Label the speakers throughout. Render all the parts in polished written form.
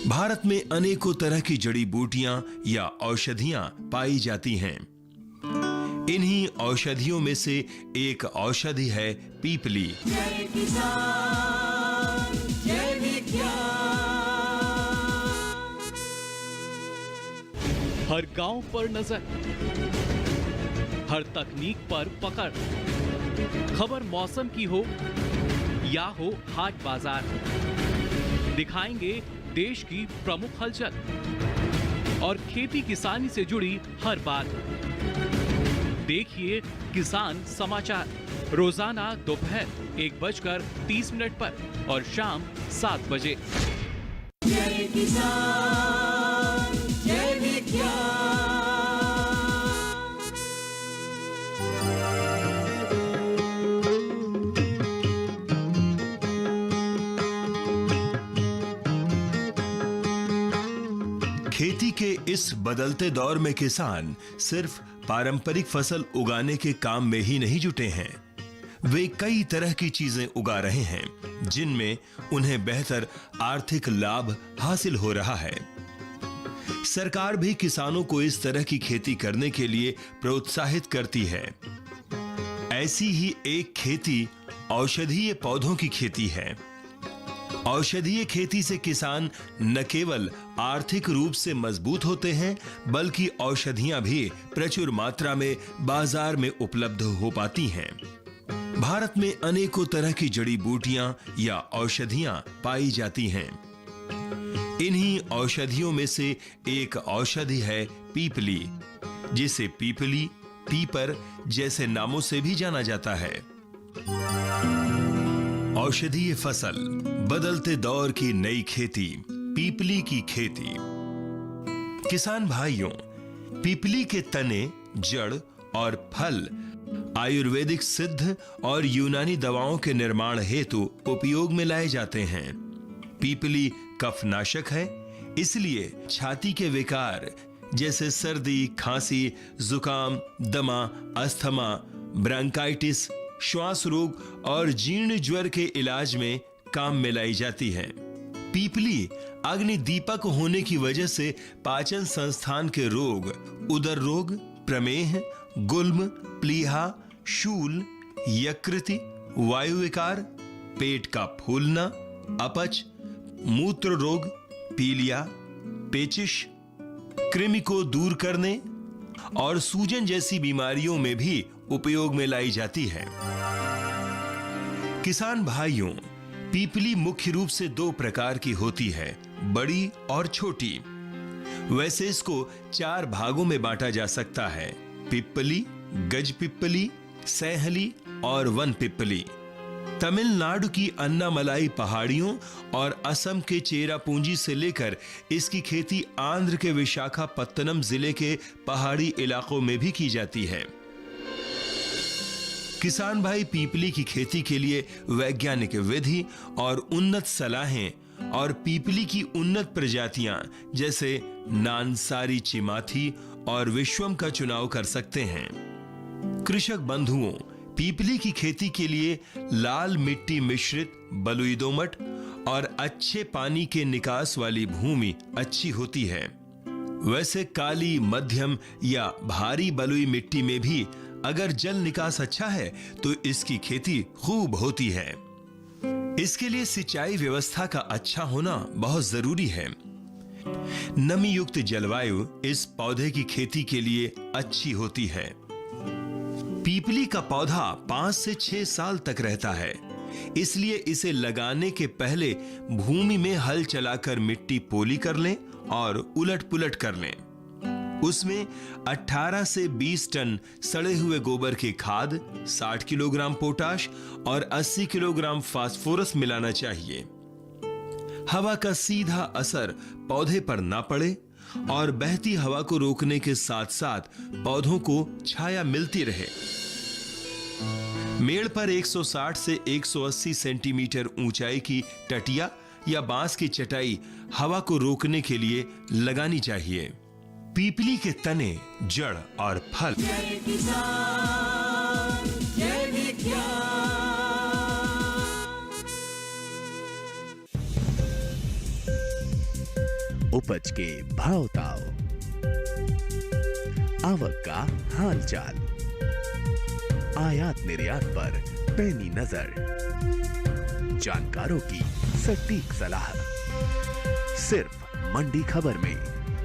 Speaker 1: भारत में अनेकों तरह की जड़ी बूटियां या औषधियां पाई जाती हैं। इन्हीं औषधियों में से एक औषधि है पीपली।
Speaker 2: जय किसान, जय विज्ञान।
Speaker 3: हर गांव पर नजर, हर तकनीक पर पकड़, खबर मौसम की हो या हो हाट बाजार, दिखाएंगे देश की प्रमुख हलचल और खेती किसानी से जुड़ी हर बात। देखिए किसान समाचार रोजाना दोपहर 1:30 पर और शाम 7 बजे।
Speaker 2: जय किसान, जय विज्ञान।
Speaker 1: खेती के इस बदलते दौर में किसान सिर्फ पारंपरिक फसल उगाने के काम में ही नहीं जुटे हैं। वे कई तरह की चीजें उगा रहे हैं जिनमें उन्हें बेहतर आर्थिक लाभ हासिल हो रहा है। सरकार भी किसानों को इस तरह की खेती करने के लिए प्रोत्साहित करती है। ऐसी ही एक खेती औषधीय पौधों की खेती है। औषधीय खेती से किसान न केवल आर्थिक रूप से मजबूत होते हैं, बल्कि औषधियां भी प्रचुर मात्रा में बाजार में उपलब्ध हो पाती हैं। भारत में अनेकों तरह की जड़ी बूटियां या औषधियां पाई जाती हैं। इन्हीं औषधियों में से एक औषधि है पीपली, जिसे पीपली, पीपर जैसे नामों से भी जाना जाता है। औषधीय फसल, बदलते दौर की नई खेती, पीपली की खेती। किसान भाइयों, पीपली के तने, जड़ और फल आयुर्वेदिक सिद्ध और यूनानी दवाओं के निर्माण हेतु उपयोग में लाए जाते हैं। पीपली कफनाशक है, इसलिए छाती के विकार जैसे सर्दी, खांसी, जुकाम, दमा, अस्थमा, ब्रोंकाइटिस, श्वास रोग और जीर्ण ज्वर के इलाज में काम में लाई जाती है। पीपली अग्नि दीपक होने की वजह से पाचन संस्थान के रोग, उदर रोग, प्रमेह, गुल्म, प्लीहा, शूल, यकृति, वायु विकार, पेट का फूलना, अपच, मूत्र रोग, पीलिया, पेचिश, कृमि को दूर करने और सूजन जैसी बीमारियों में भी उपयोग में लाई जाती है। किसान भाइयों, पीपली मुख्य रूप से 2 प्रकार की होती है, बड़ी और छोटी। वैसे इसको 4 भागों में बांटा जा सकता है: पिप्पली, गज पिप्पली, सैहली और वन पिप्पली। तमिलनाडु की अन्नामलाई पहाड़ियों और असम के चेरापूंजी से लेकर इसकी खेती आंध्र के विशाखापत्तनम जिले के पहाड़ी इलाकों में भी की जाती है। किसान भाई पीपली की खेती के लिए वैज्ञानिक विधि और उन्नत सलाहें और पीपली की उन्नत प्रजातियां जैसे नानसारी चिमाथी और विश्वम का चुनाव कर सकते हैं। कृषक बंधुओं, पीपली की खेती के लिए लाल मिट्टी मिश्रित बलुई दोमट और अच्छे पानी के निकास वाली भूमि अच्छी होती है। वैसे काली, मध्यम या भारी बलुई मिट्टी में भी अगर जल निकास अच्छा है तो इसकी खेती खूब होती है। इसके लिए सिंचाई व्यवस्था का अच्छा होना बहुत जरूरी है। नमी युक्त जलवायु इस पौधे की खेती के लिए अच्छी होती है। पीपली का पौधा 5 से 6 साल तक रहता है, इसलिए इसे लगाने के पहले भूमि में हल चलाकर मिट्टी पोली कर लें और उलट पुलट कर लें। उसमें 18 से 20 टन सड़े हुए गोबर की खाद, 60 किलोग्राम पोटाश और 80 किलोग्राम फास्फोरस मिलाना चाहिए। हवा का सीधा असर पौधे पर ना पड़े और बहती हवा को रोकने के साथ साथ पौधों को छाया मिलती रहे। मेड़ पर 160 से 180 सेंटीमीटर ऊंचाई की टटिया या बांस की चटाई हवा को रोकने के लिए लगानी चाहिए। पीपली के तने, जड़ और फल।
Speaker 2: जय किसान, जय विज्ञान।
Speaker 4: उपज के भाव ताव, आवक का हाल चाल, आयात निर्यात पर पैनी नजर, जानकारों की सटीक सलाह, सिर्फ मंडी खबर में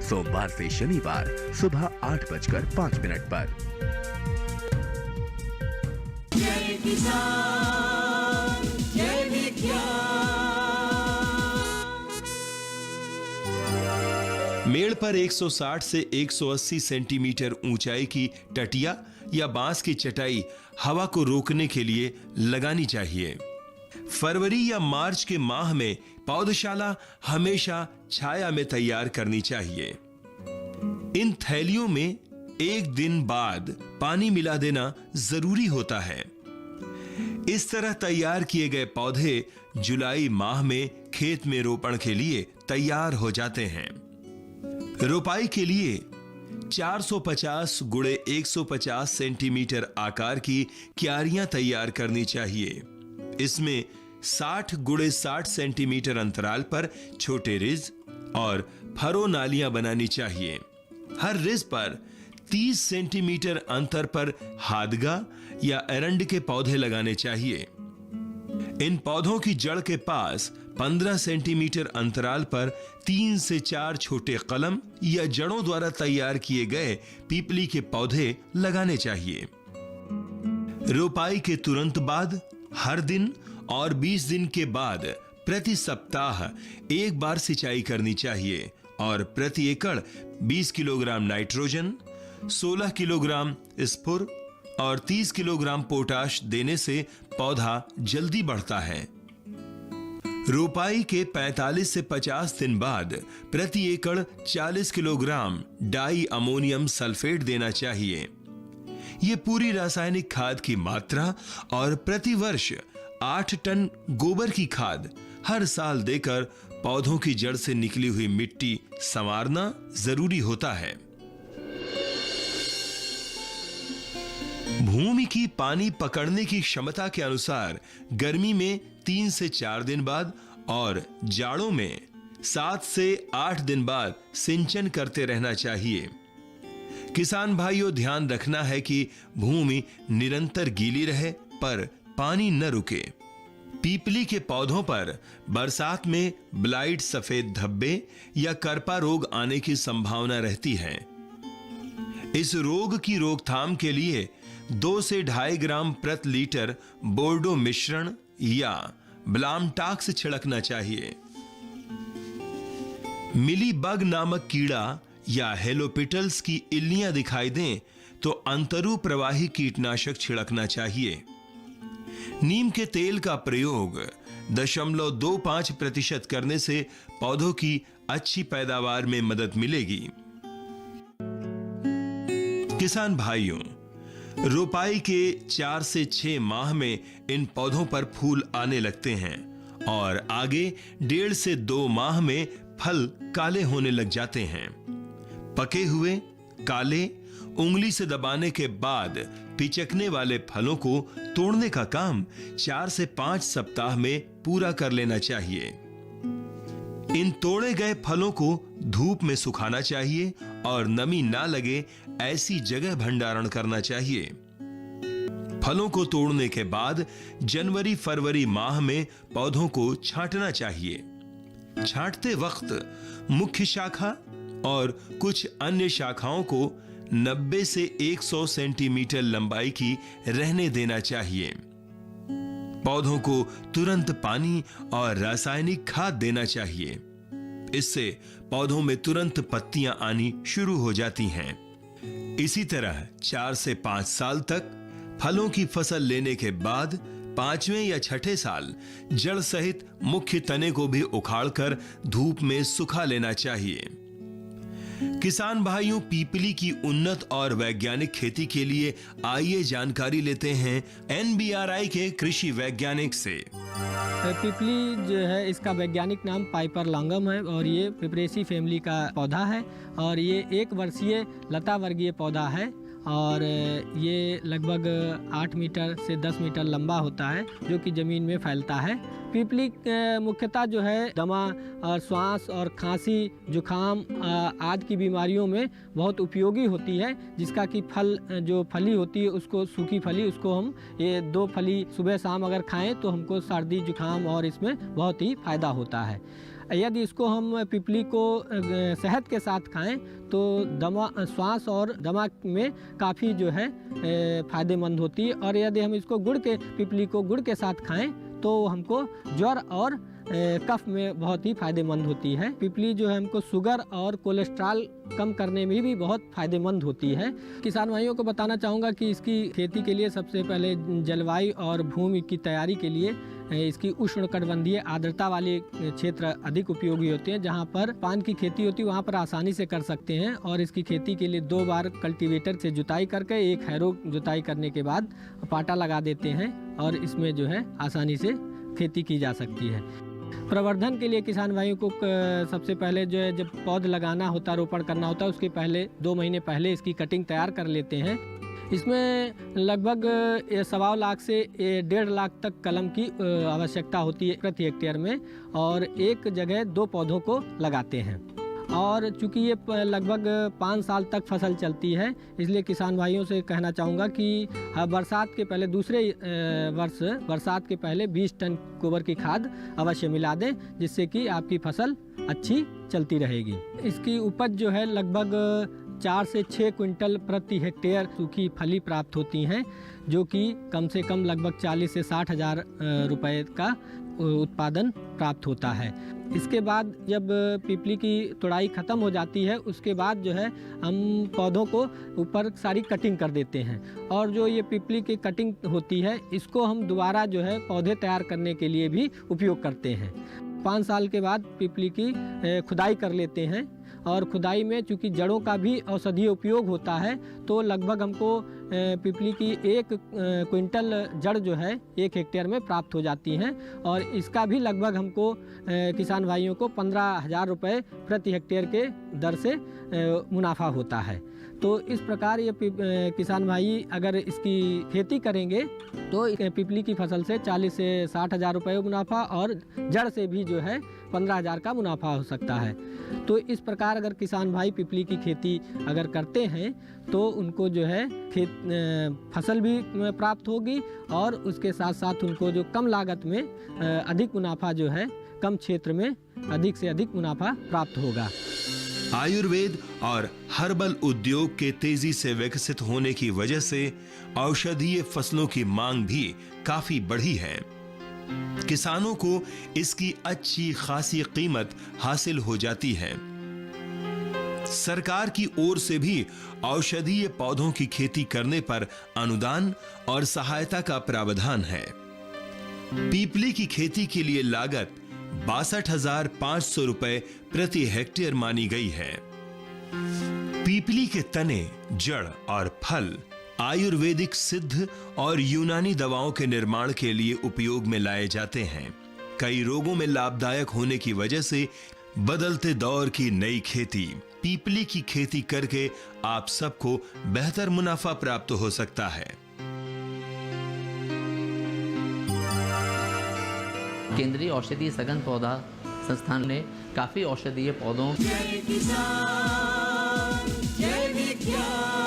Speaker 4: सोमवार से शनिवार सुबह 8:05 पर।
Speaker 2: जय किसान जय विज्ञान।
Speaker 1: मेड़ पर 160 से 180 सेंटीमीटर ऊंचाई की टटिया या बांस की चटाई हवा को रोकने के लिए लगानी चाहिए। फरवरी या मार्च के माह में पौधशाला हमेशा छाया में तैयार करनी चाहिए। इन थैलियों में एक दिन बाद पानी मिला देना जरूरी होता है। इस तरह तैयार किए गए पौधे जुलाई माह में खेत में रोपण के लिए तैयार हो जाते हैं। रोपाई के लिए 450 गुणे 150 सेंटीमीटर आकार की क्यारियां तैयार करनी चाहिए। इसमें 60 गुणे 60 सेंटीमीटर अंतराल पर छोटे रिज और फरो नालियां बनानी चाहिए। हर रिज पर 30 सेंटीमीटर अंतर पर हादगा या एरंड के पौधे लगाने चाहिए। इन पौधों की जड़ के पास 15 सेंटीमीटर अंतराल पर 3 से 4 छोटे कलम या जड़ों द्वारा तैयार किए गए पीपली के पौधे लगाने चाहिए। रोपाई के तुरंत बाद हर दिन और 20 दिन के बाद प्रति सप्ताह एक बार सिंचाई करनी चाहिए और प्रति एकड़ 20 किलोग्राम नाइट्रोजन, 16 किलोग्राम स्फुर और 30 किलोग्राम पोटाश देने से पौधा जल्दी बढ़ता है। रोपाई के 45 से 50 दिन बाद प्रति एकड़ 40 किलोग्राम डाई अमोनियम सल्फेट देना चाहिए। यह पूरी रासायनिक खाद की मात्रा और प्रति वर्ष 8 टन गोबर की खाद हर साल देकर पौधों की जड़ से निकली हुई मिट्टी संवारना जरूरी होता है। भूमि की पानी पकड़ने की क्षमता के अनुसार गर्मी में 3 से 4 दिन बाद और जाड़ों में 7 से 8 दिन बाद सिंचन करते रहना चाहिए। किसान भाइयों, ध्यान रखना है कि भूमि निरंतर गीली रहे पर पानी न रुके। पीपली के पौधों पर बरसात में ब्लाइट, सफेद धब्बे या करपा रोग आने की संभावना रहती है। इस रोग की रोकथाम के लिए 2 से 2.5 ग्राम प्रति लीटर बोर्डो मिश्रण या ब्लामटाक्स छिड़कना चाहिए। मिली बग नामक कीड़ा या हेलोपिटल्स की इल्लियां दिखाई दें तो अंतरु प्रवाही कीटनाशक छिड़कना चाहिए। नीम के तेल का प्रयोग 0.25% करने से पौधों की अच्छी पैदावार में मदद मिलेगी। किसान भाइयों, रोपाई के 4 से 6 माह में इन पौधों पर फूल आने लगते हैं और आगे 1.5 से 2 माह में फल काले होने लग जाते हैं। पके हुए काले उंगली से दबाने के बाद पिचकने वाले फलों को तोड़ने का काम 4 से 5 सप्ताह में पूरा कर लेना चाहिए। इन तोड़े गए फलों को धूप में सुखाना चाहिए और नमी ना लगे ऐसी जगह भंडारण करना चाहिए। फलों को तोड़ने के बाद जनवरी-फरवरी माह में पौधों को छांटना चाहिए। छांटते वक्त मुख्य शाखा और कुछ अन्य शाखाओं को 90 से 100 सेंटीमीटर लंबाई की रहने देना चाहिए। पौधों को तुरंत पानी और रासायनिक खाद देना चाहिए। इससे पौधों में तुरंत पत्तियां आनी शुरू हो जाती हैं। इसी तरह 4 से 5 साल तक फलों की फसल लेने के बाद 5वें या 6ठे साल जड़ सहित मुख्य तने को भी उखाड़कर धूप में सुखा लेना चाहिए। किसान भाइयों, पीपली की उन्नत और वैज्ञानिक खेती के लिए आइए जानकारी लेते हैं NBRI के कृषि वैज्ञानिक से।
Speaker 5: पीपली जो है इसका वैज्ञानिक नाम पाइपर लॉन्गम है और ये पिपरेसी फैमिली का पौधा है और ये 1 वर्षीय लता वर्गीय पौधा है और ये लगभग 8 मीटर से 10 मीटर लंबा होता है, जो कि ज़मीन में फैलता है। पीपली मुख्यतः जो है दमा और श्वास और खांसी, जुखाम आदि की बीमारियों में बहुत उपयोगी होती है, जिसका कि जो फली होती है उसको, सूखी फली, उसको हम ये 2 फली सुबह शाम अगर खाएं तो हमको सर्दी जुखाम और इसमें बहुत ही फ़ायदा होता है। यदि इसको हम पीपली को शहद के साथ खाएं तो श्वास और दमा में काफ़ी जो है फ़ायदेमंद होती है। और यदि हम इसको पीपली को गुड़ के साथ खाएं तो हमको ज्वर और कफ में बहुत ही फ़ायदेमंद होती है। पीपली जो है हमको शुगर और कोलेस्ट्रॉल कम करने में भी बहुत फ़ायदेमंद होती है। किसान भाइयों को बताना चाहूँगा कि इसकी खेती के लिए सबसे पहले जलवायु और भूमि की तैयारी के लिए इसकी उष्णकटिबंधीय आर्द्रता वाले क्षेत्र अधिक उपयोगी होते हैं। जहाँ पर पान की खेती होती है वहाँ पर आसानी से कर सकते हैं। और इसकी खेती के लिए 2 बार कल्टीवेटर से जुताई करके 1 हैरो जुताई करने के बाद पाटा लगा देते हैं और इसमें जो है आसानी से खेती की जा सकती है। प्रवर्धन के लिए किसान भाइयों को सबसे पहले जो है जब पौध लगाना होता, रोपण करना होता है, उसके पहले 2 महीने पहले इसकी कटिंग तैयार कर लेते हैं। इसमें लगभग 1.25 लाख से 1.5 लाख तक कलम की आवश्यकता होती है प्रति हेक्टेयर में, और एक जगह 2 पौधों को लगाते हैं। और चूँकि ये लगभग 5 साल तक फसल चलती है, इसलिए किसान भाइयों से कहना चाहूँगा कि बरसात के पहले दूसरे वर्ष बरसात के पहले 20 टन गोबर की खाद अवश्य मिला दें, जिससे कि आपकी फसल अच्छी चलती रहेगी। इसकी उपज जो है लगभग 4 से 6 क्विंटल प्रति हेक्टेयर सूखी फली प्राप्त होती हैं, जो कि कम से कम लगभग 40 से 60 हज़ार रुपये का उत्पादन प्राप्त होता है। इसके बाद जब पीपली की तुड़ाई ख़त्म हो जाती है, उसके बाद जो है हम पौधों को ऊपर सारी कटिंग कर देते हैं। और जो ये पीपली की कटिंग होती है, इसको हम दोबारा जो है पौधे तैयार करने के लिए भी उपयोग करते हैं। 5 साल के बाद पीपली की खुदाई कर लेते हैं, और खुदाई में चूँकि जड़ों का भी औषधीय उपयोग होता है, तो लगभग हमको पीपली की 1 क्विंटल जड़ जो है 1 हेक्टेयर में प्राप्त हो जाती हैं। और इसका भी लगभग हमको किसान भाइयों को 15,000 रुपये प्रति हेक्टेयर के दर से मुनाफा होता है। तो इस प्रकार ये किसान भाई अगर इसकी खेती करेंगे तो पीपली की फसल से 40 से 60 हज़ार रुपये मुनाफा, और जड़ से भी जो है 15,000 का मुनाफा हो सकता है। तो इस प्रकार अगर किसान भाई पीपली की खेती अगर करते हैं तो उनको जो है फसल भी प्राप्त होगी, और उसके साथ साथ उनको जो कम लागत में अधिक मुनाफा जो है, कम क्षेत्र में अधिक से अधिक मुनाफा प्राप्त होगा।
Speaker 1: आयुर्वेद और हर्बल उद्योग के तेजी से विकसित होने की वजह से औषधीय फसलों की मांग भी काफी बढ़ी है। किसानों को इसकी अच्छी खासी कीमत हासिल हो जाती है। सरकार की ओर से भी औषधीय पौधों की खेती करने पर अनुदान और सहायता का प्रावधान है। पीपली की खेती के लिए लागत 62,500 रुपए प्रति हेक्टेयर मानी गई है। पीपली के तने, जड़ और फल आयुर्वेदिक सिद्ध और यूनानी दवाओं के निर्माण के लिए उपयोग में लाए जाते हैं। कई रोगों में लाभदायक होने की वजह से बदलते दौर की नई खेती पीपली की खेती करके आप सबको बेहतर मुनाफा प्राप्त हो सकता है।
Speaker 6: केंद्रीय औषधीय सघन पौधा संस्थान ने काफी औषधीय पौधों
Speaker 2: जय किसान जय विज्ञान।